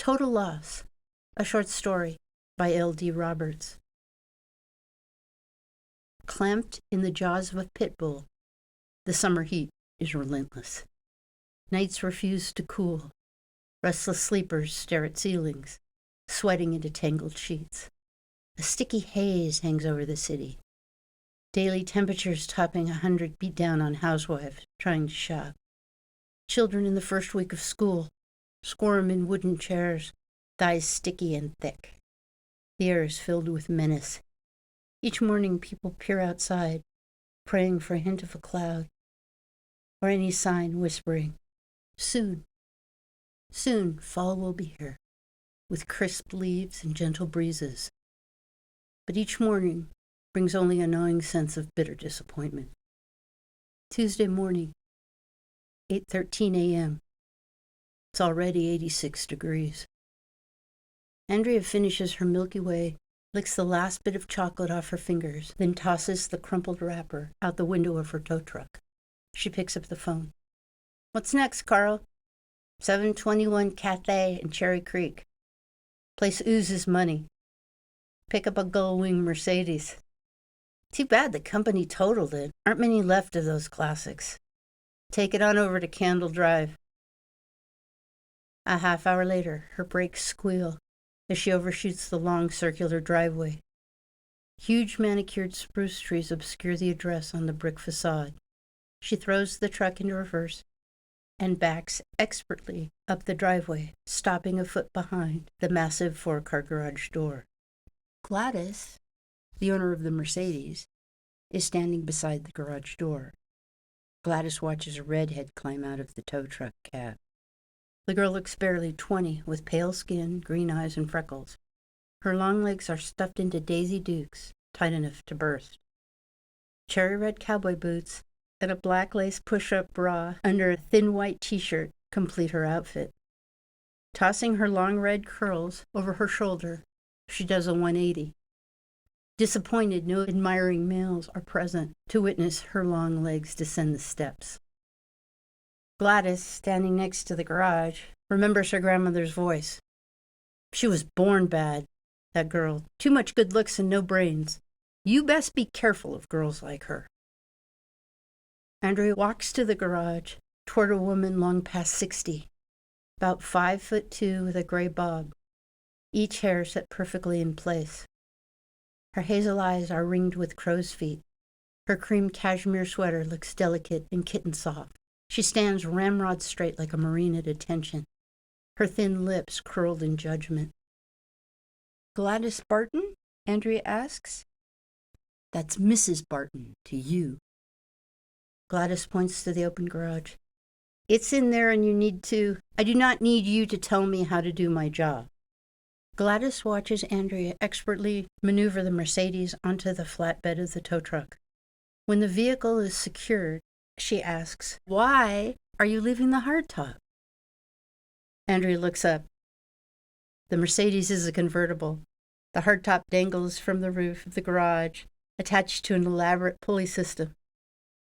Total Loss, a short story by L.D. Roberts. Clamped in the jaws of a pit bull, the summer heat is relentless. Nights refuse to cool. Restless sleepers stare at ceilings, sweating into tangled sheets. A sticky haze hangs over the city. Daily temperatures topping 100 beat down on housewives trying to shop. Children in the first week of school squirm in wooden chairs, thighs sticky and thick. The air is filled with menace. Each morning people peer outside, praying for a hint of a cloud, or any sign whispering, "Soon, soon fall will be here," with crisp leaves and gentle breezes. But each morning brings only a gnawing sense of bitter disappointment. Tuesday morning, 8:13 a.m. It's already 86 degrees. Andrea finishes her Milky Way, licks the last bit of chocolate off her fingers, then tosses the crumpled wrapper out the window of her tow truck. She picks up the phone. "What's next, Carl?" 721 Cathay in Cherry Creek. Place oozes money. Pick up a gull-wing Mercedes. Too bad the company totaled it. Aren't many left of those classics. Take it on over to Candle Drive. A half hour later, her brakes squeal as she overshoots the long circular driveway. Huge manicured spruce trees obscure the address on the brick facade. She throws the truck into reverse and backs expertly up the driveway, stopping a foot behind the massive four-car garage door. Gladys, the owner of the Mercedes, is standing beside the garage door. Gladys watches a redhead climb out of the tow truck cab. The girl looks barely 20, with pale skin, green eyes, and freckles. Her long legs are stuffed into Daisy Dukes, tight enough to burst. Cherry red cowboy boots and a black lace push-up bra under a thin white t-shirt complete her outfit. Tossing her long red curls over her shoulder, she does a 180. Disappointed, no admiring males are present to witness her long legs descend the steps. Gladys, standing next to the garage, remembers her grandmother's voice. "She was born bad, that girl. Too much good looks and no brains. You best be careful of girls like her." Andrea walks to the garage, toward a woman long past 60, about 5'2" with a gray bob, each hair set perfectly in place. Her hazel eyes are ringed with crow's feet. Her cream cashmere sweater looks delicate and kitten soft. She stands ramrod straight like a Marine at attention, her thin lips curled in judgment. "Gladys Barton?" Andrea asks. "That's Mrs. Barton to you." Gladys points to the open garage. "It's in there and you need to. I do not need you to tell me how to do my job." Gladys watches Andrea expertly maneuver the Mercedes onto the flatbed of the tow truck. When the vehicle is secured, she asks, "Why are you leaving the hardtop?" Andrea looks up. The Mercedes is a convertible. The hardtop dangles from the roof of the garage, attached to an elaborate pulley system.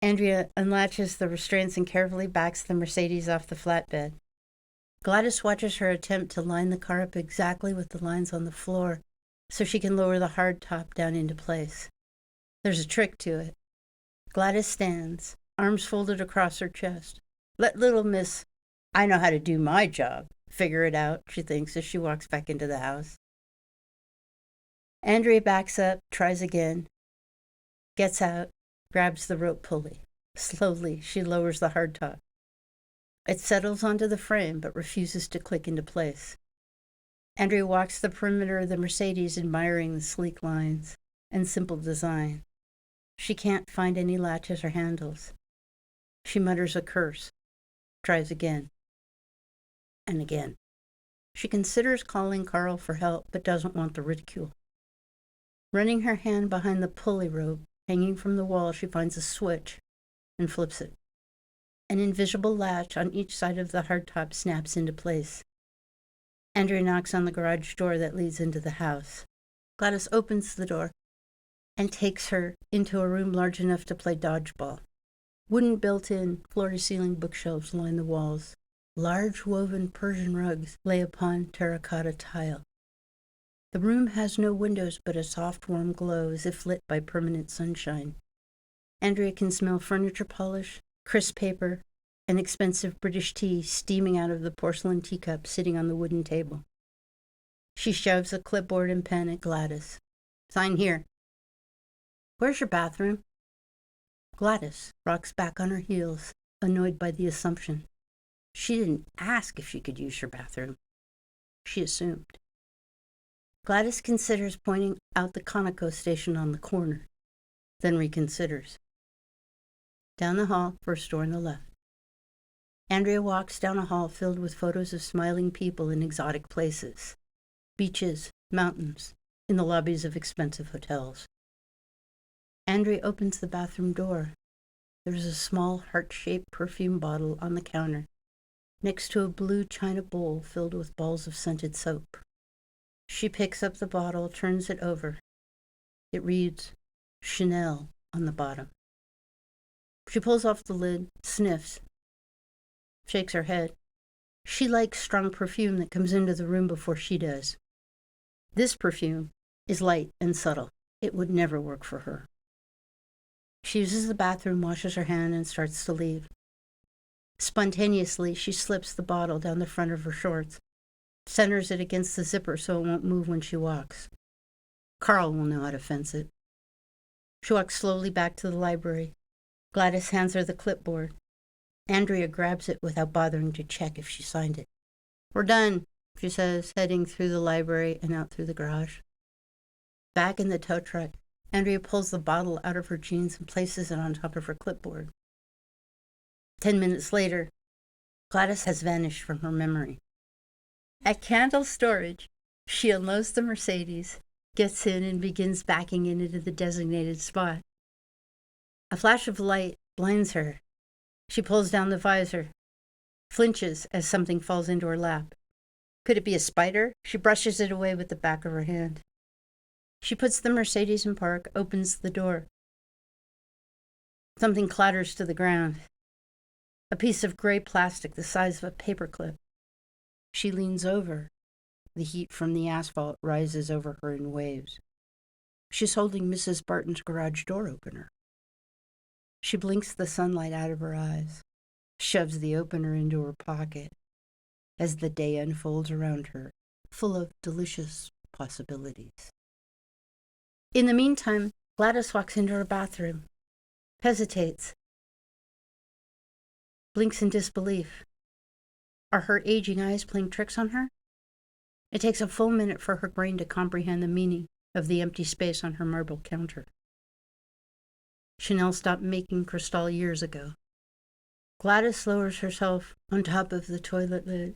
Andrea unlatches the restraints and carefully backs the Mercedes off the flatbed. Gladys watches her attempt to line the car up exactly with the lines on the floor so she can lower the hardtop down into place. There's a trick to it. Gladys stands, arms folded across her chest. "Let little Miss, I know how to do my job, figure it out," she thinks as she walks back into the house. Andrea backs up, tries again, gets out, grabs the rope pulley. Slowly, she lowers the hardtop. It settles onto the frame but refuses to click into place. Andrea walks the perimeter of the Mercedes, admiring the sleek lines and simple design. She can't find any latches or handles. She mutters a curse, tries again, and again. She considers calling Carl for help, but doesn't want the ridicule. Running her hand behind the pulley rope hanging from the wall, she finds a switch and flips it. An invisible latch on each side of the hardtop snaps into place. Andrea knocks on the garage door that leads into the house. Gladys opens the door and takes her into a room large enough to play dodgeball. Wooden built-in, floor-to-ceiling bookshelves line the walls. Large woven Persian rugs lay upon terracotta tile. The room has no windows but a soft warm glow as if lit by permanent sunshine. Andrea can smell furniture polish, crisp paper, and expensive British tea steaming out of the porcelain teacup sitting on the wooden table. She shoves a clipboard and pen at Gladys. Sign here. Where's your bathroom? Gladys rocks back on her heels, annoyed by the assumption. She didn't ask if she could use her bathroom. She assumed. Gladys considers pointing out the Conoco station on the corner, then reconsiders. Down the hall, first door on the left. Andrea walks down a hall filled with photos of smiling people in exotic places. Beaches, mountains, in the lobbies of expensive hotels. Andrea opens the bathroom door. There's a small heart-shaped perfume bottle on the counter, next to a blue china bowl filled with balls of scented soap. She picks up the bottle, turns it over. It reads, Chanel, on the bottom. She pulls off the lid, sniffs, shakes her head. She likes strong perfume that comes into the room before she does. This perfume is light and subtle. It would never work for her. She uses the bathroom, washes her hand, and starts to leave. Spontaneously, she slips the bottle down the front of her shorts, centers it against the zipper so it won't move when she walks. Carl will know how to fence it. She walks slowly back to the library. Gladys hands her the clipboard. Andrea grabs it without bothering to check if she signed it. We're done, she says, heading through the library and out through the garage. Back in the tow truck, Andrea pulls the bottle out of her jeans and places it on top of her clipboard. 10 minutes later, Gladys has vanished from her memory. At Candle Storage, she unloads the Mercedes, gets in, and begins backing into the designated spot. A flash of light blinds her. She pulls down the visor, flinches as something falls into her lap. Could it be a spider? She brushes it away with the back of her hand. She puts the Mercedes in park, opens the door. Something clatters to the ground. A piece of gray plastic the size of a paperclip. She leans over. The heat from the asphalt rises over her in waves. She's holding Mrs. Barton's garage door opener. She blinks the sunlight out of her eyes, shoves the opener into her pocket as the day unfolds around her, full of delicious possibilities. In the meantime, Gladys walks into her bathroom, hesitates, blinks in disbelief. Are her aging eyes playing tricks on her? It takes a full minute for her brain to comprehend the meaning of the empty space on her marble counter. Chanel stopped making Cristal years ago. Gladys lowers herself on top of the toilet lid.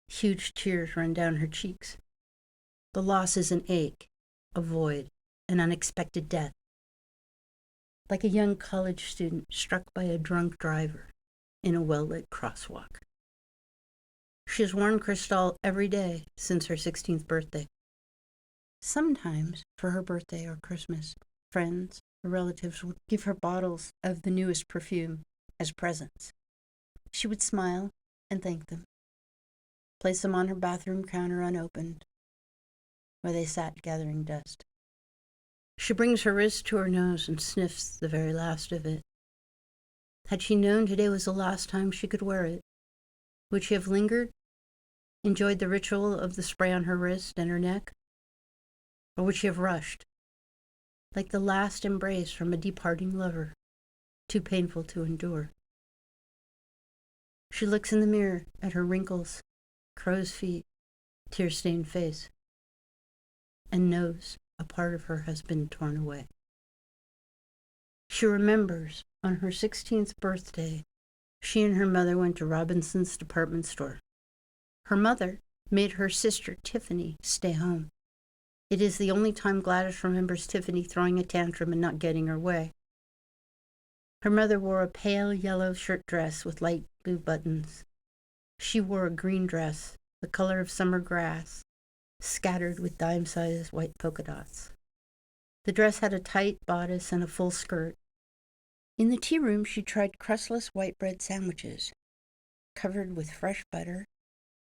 Huge tears run down her cheeks. The loss is an ache, a void, an unexpected death. Like a young college student struck by a drunk driver in a well-lit crosswalk. She has worn Cristal every day since her 16th birthday. Sometimes, for her birthday or Christmas, friends or relatives would give her bottles of the newest perfume as presents. She would smile and thank them, place them on her bathroom counter unopened, where they sat gathering dust. She brings her wrist to her nose and sniffs the very last of it. Had she known today was the last time she could wear it, would she have lingered, enjoyed the ritual of the spray on her wrist and her neck? Or would she have rushed, like the last embrace from a departing lover, too painful to endure? She looks in the mirror at her wrinkles, crow's feet, tear-stained face, and knows a part of her has been torn away. She remembers on her 16th birthday, she and her mother went to Robinson's department store. Her mother made her sister Tiffany stay home. It is the only time Gladys remembers Tiffany throwing a tantrum and not getting her way. Her mother wore a pale yellow shirt dress with light blue buttons. She wore a green dress, the color of summer grass, scattered with dime-sized white polka dots. The dress had a tight bodice and a full skirt. In the tea room, she tried crustless white bread sandwiches. covered with fresh butter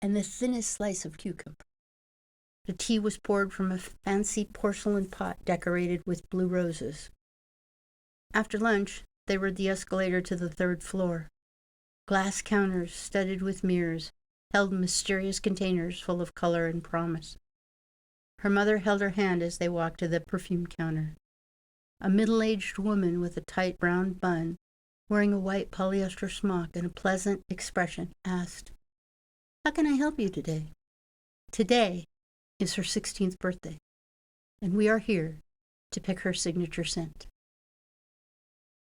and the thinnest slice of cucumber. The tea was poured from a fancy porcelain pot decorated with blue roses. After lunch, they rode the escalator to the 3rd floor. Glass counters studded with mirrors held mysterious containers full of color and promise. Her mother held her hand as they walked to the perfume counter. A middle-aged woman with a tight brown bun, wearing a white polyester smock and a pleasant expression, asked, "How can I help you today?" Today is her 16th birthday, and we are here to pick her signature scent.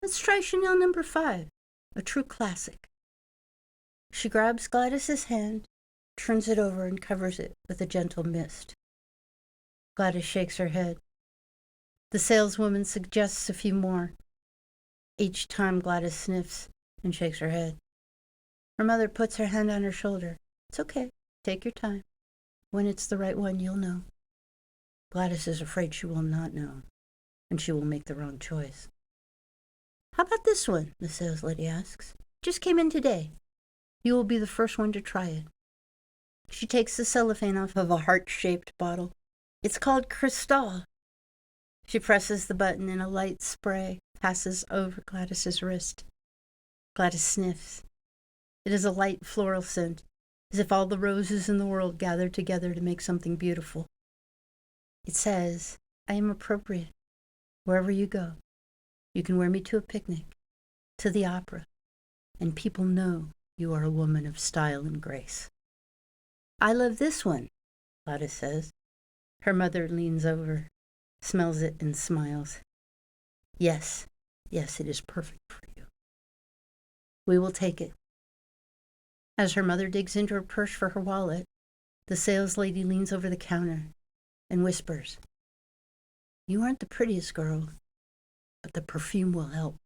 Let's try Chanel No. 5, a true classic. She grabs Gladys's hand, turns it over, and covers it with a gentle mist. Gladys shakes her head. The saleswoman suggests a few more. Each time Gladys sniffs and shakes her head. Her mother puts her hand on her shoulder. It's okay. Take your time. When it's the right one, you'll know. Gladys is afraid she will not know, and she will make the wrong choice. How about this one? The saleslady asks. Just came in today. You will be the first one to try it. She takes the cellophane off of a heart-shaped bottle. It's called Cristal. She presses the button and a light spray passes over Gladys's wrist. Gladys sniffs. It is a light floral scent, as if all the roses in the world gathered together to make something beautiful. It says, I am appropriate. Wherever you go, you can wear me to a picnic, to the opera, and people know you are a woman of style and grace. I love this one, Gladys says. Her mother leans over, smells it, and smiles. Yes, it is perfect for you. We will take it. As her mother digs into her purse for her wallet, the saleslady leans over the counter and whispers, You aren't the prettiest girl, but the perfume will help.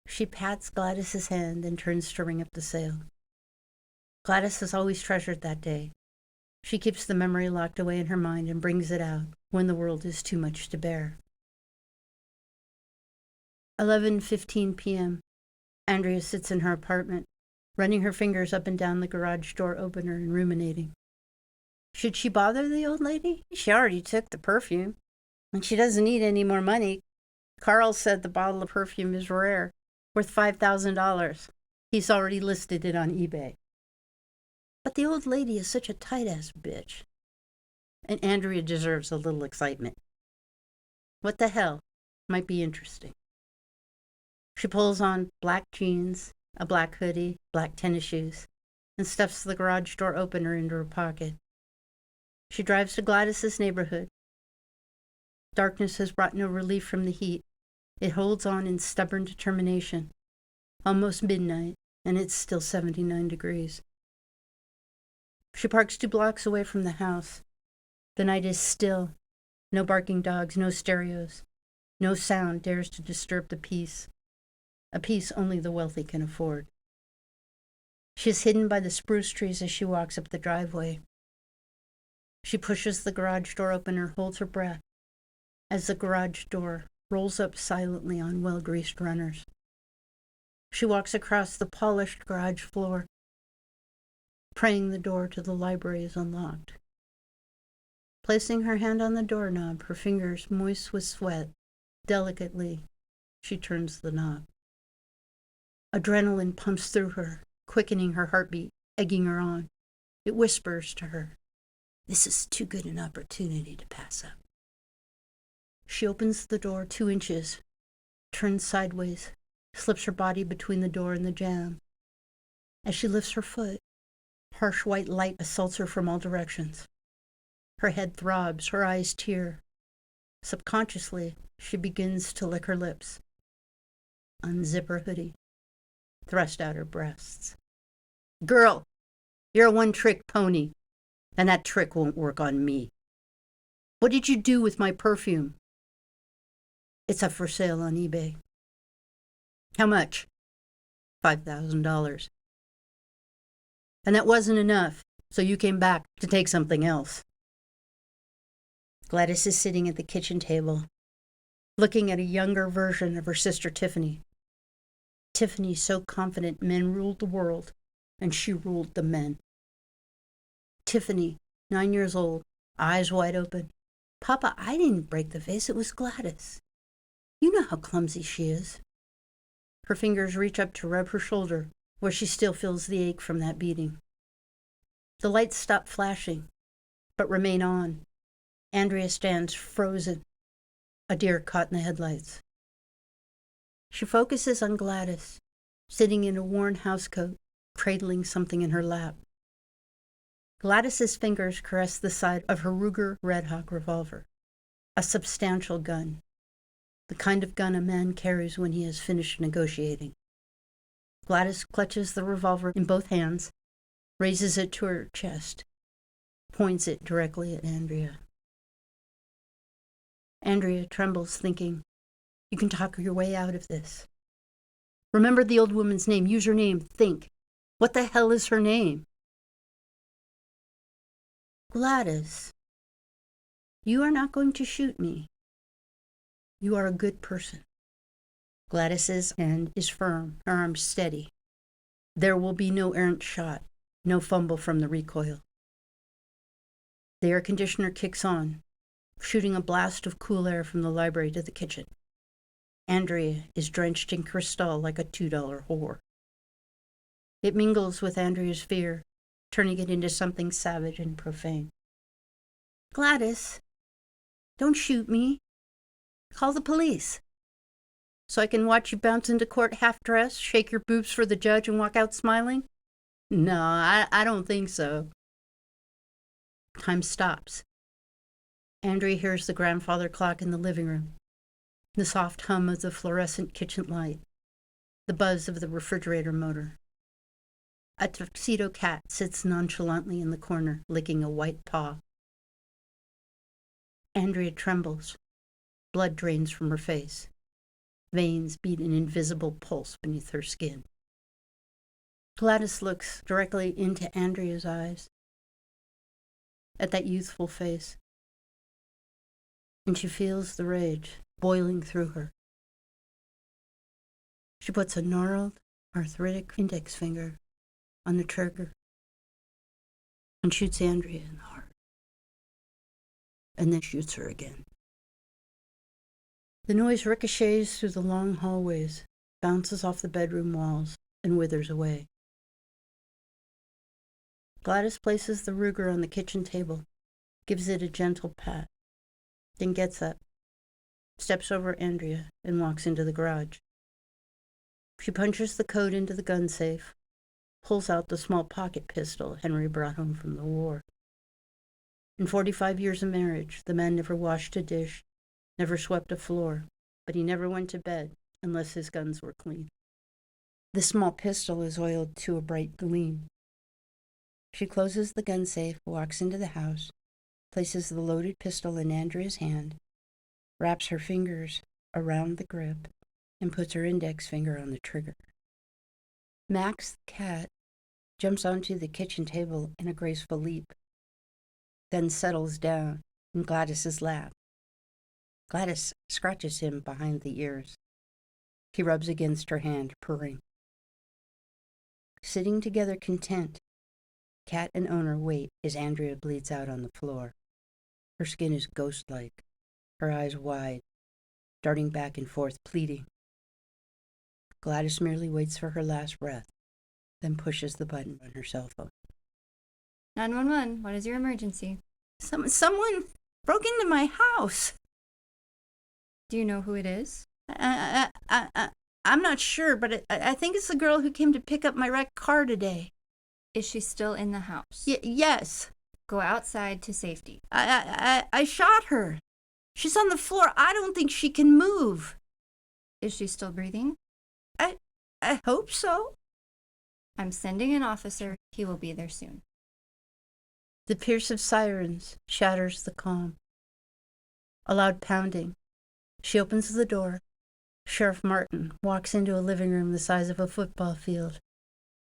She pats Gladys's hand and turns to ring up the sale. Gladys has always treasured that day. She keeps the memory locked away in her mind and brings it out when the world is too much to bear. 11:15 p.m. Andrea sits in her apartment, running her fingers up and down the garage door opener and ruminating. Should she bother the old lady? She already took the perfume, and she doesn't need any more money. Carl said the bottle of perfume is rare, worth $5,000. He's already listed it on eBay. But the old lady is such a tight-ass bitch. And Andrea deserves a little excitement. What the hell? Might be interesting. She pulls on black jeans, a black hoodie, black tennis shoes, and stuffs the garage door opener into her pocket. She drives to Gladys's neighborhood. Darkness has brought no relief from the heat. It holds on in stubborn determination. Almost midnight, and it's still 79 degrees. She parks 2 blocks away from the house. The night is still. No barking dogs, no stereos. No sound dares to disturb the peace. A peace only the wealthy can afford. She is hidden by the spruce trees as she walks up the driveway. She pushes the garage door open and holds her breath as the garage door rolls up silently on well-greased runners. She walks across the polished garage floor, praying the door to the library is unlocked. Placing her hand on the doorknob, her fingers moist with sweat, delicately, she turns the knob. Adrenaline pumps through her, quickening her heartbeat, egging her on. It whispers to her, this is too good an opportunity to pass up. She opens the door 2 inches, turns sideways, slips her body between the door and the jamb. As she lifts her foot, harsh white light assaults her from all directions. Her head throbs, her eyes tear. Subconsciously, she begins to lick her lips. Unzip her hoodie, thrust out her breasts. Girl, you're a one-trick pony, and that trick won't work on me. What did you do with my perfume? It's up for sale on eBay. How much? $5,000. And that wasn't enough, so you came back to take something else. Gladys is sitting at the kitchen table, looking at a younger version of her sister Tiffany. Tiffany so confident men ruled the world and she ruled the men. Tiffany, 9 years old, eyes wide open. Papa, I didn't break the vase, it was Gladys. You know how clumsy she is. Her fingers reach up to rub her shoulder, where she still feels the ache from that beating. The lights stop flashing, but remain on. Andrea stands frozen, a deer caught in the headlights. She focuses on Gladys, sitting in a worn housecoat, cradling something in her lap. Gladys's fingers caress the side of her Ruger Red Hawk revolver, a substantial gun, the kind of gun a man carries when he has finished negotiating. Gladys clutches the revolver in both hands, raises it to her chest, points it directly at Andrea. Andrea trembles, thinking, you can talk your way out of this. Remember the old woman's name. Use her name. Think. What the hell is her name? Gladys, you are not going to shoot me. You are a good person. Gladys's hand is firm, her arms steady. There will be no errant shot, no fumble from the recoil. The air conditioner kicks on, shooting a blast of cool air from the library to the kitchen. Andrea is drenched in Cristal like a $2 whore. It mingles with Andrea's fear, turning it into something savage and profane. Gladys, don't shoot me. Call the police. So I can watch you bounce into court half-dressed, shake your boobs for the judge, and walk out smiling? No, I don't think so. Time stops. Andrea hears the grandfather clock in the living room, the soft hum of the fluorescent kitchen light, the buzz of the refrigerator motor. A tuxedo cat sits nonchalantly in the corner, licking a white paw. Andrea trembles. Blood drains from her face. Veins beat an invisible pulse beneath her skin. Gladys looks directly into Andrea's eyes, at that youthful face, and she feels the rage boiling through her. She puts a gnarled, arthritic index finger on the trigger and shoots Andrea in the heart, and then shoots her again. The noise ricochets through the long hallways, bounces off the bedroom walls, and withers away. Gladys places the Ruger on the kitchen table, gives it a gentle pat, then gets up, steps over Andrea, and walks into the garage. She punches the code into the gun safe, pulls out the small pocket pistol Henry brought home from the war. In 45 years of marriage, the man never washed a dish, never swept a floor, but he never went to bed unless his guns were clean. The small pistol is oiled to a bright gleam. She closes the gun safe, walks into the house, places the loaded pistol in Andrea's hand, wraps her fingers around the grip, and puts her index finger on the trigger. Max, the cat, jumps onto the kitchen table in a graceful leap, then settles down in Gladys's lap. Gladys scratches him behind the ears. He rubs against her hand, purring. Sitting together content, cat and owner wait as Andrea bleeds out on the floor. Her skin is ghost-like, her eyes wide, darting back and forth, pleading. Gladys merely waits for her last breath, then pushes the button on her cell phone. 911, what is your emergency? Someone broke into my house. Do you know who it is? I'm not sure, but I think it's the girl who came to pick up my wrecked car today. Is she still in the house? Yes. Go outside to safety. I shot her. She's on the floor. I don't think she can move. Is she still breathing? I hope so. I'm sending an officer. He will be there soon. The pierce of sirens shatters the calm. A loud pounding. She opens the door. Sheriff Martin walks into a living room the size of a football field,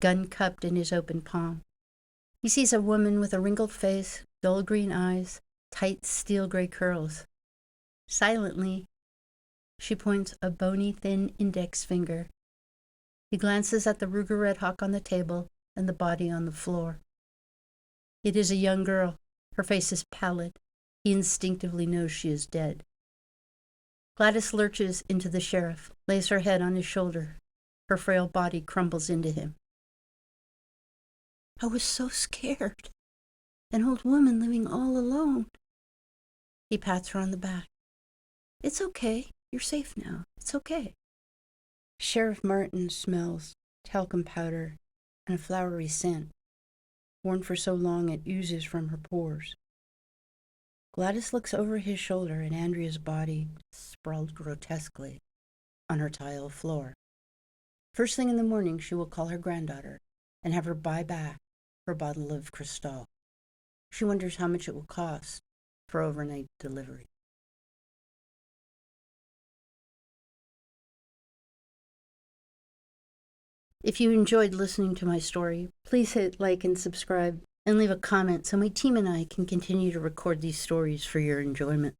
gun cupped in his open palm. He sees a woman with a wrinkled face, dull green eyes, tight steel gray curls. Silently, she points a bony, thin index finger. He glances at the Ruger Red Hawk on the table, and the body on the floor. It is a young girl. Her face is pallid. He instinctively knows she is dead. Gladys lurches into the sheriff, lays her head on his shoulder. Her frail body crumbles into him. I was so scared. An old woman living all alone. He pats her on the back. It's okay. You're safe now. It's okay. Sheriff Martin smells talcum powder and a flowery scent. Worn for so long it oozes from her pores. Gladys looks over his shoulder at Andrea's body sprawled grotesquely on her tile floor. First thing in the morning, she will call her granddaughter and have her buy back her bottle of Cristal. She wonders how much it will cost for overnight delivery. If you enjoyed listening to my story, please hit like and subscribe and leave a comment so my team and I can continue to record these stories for your enjoyment.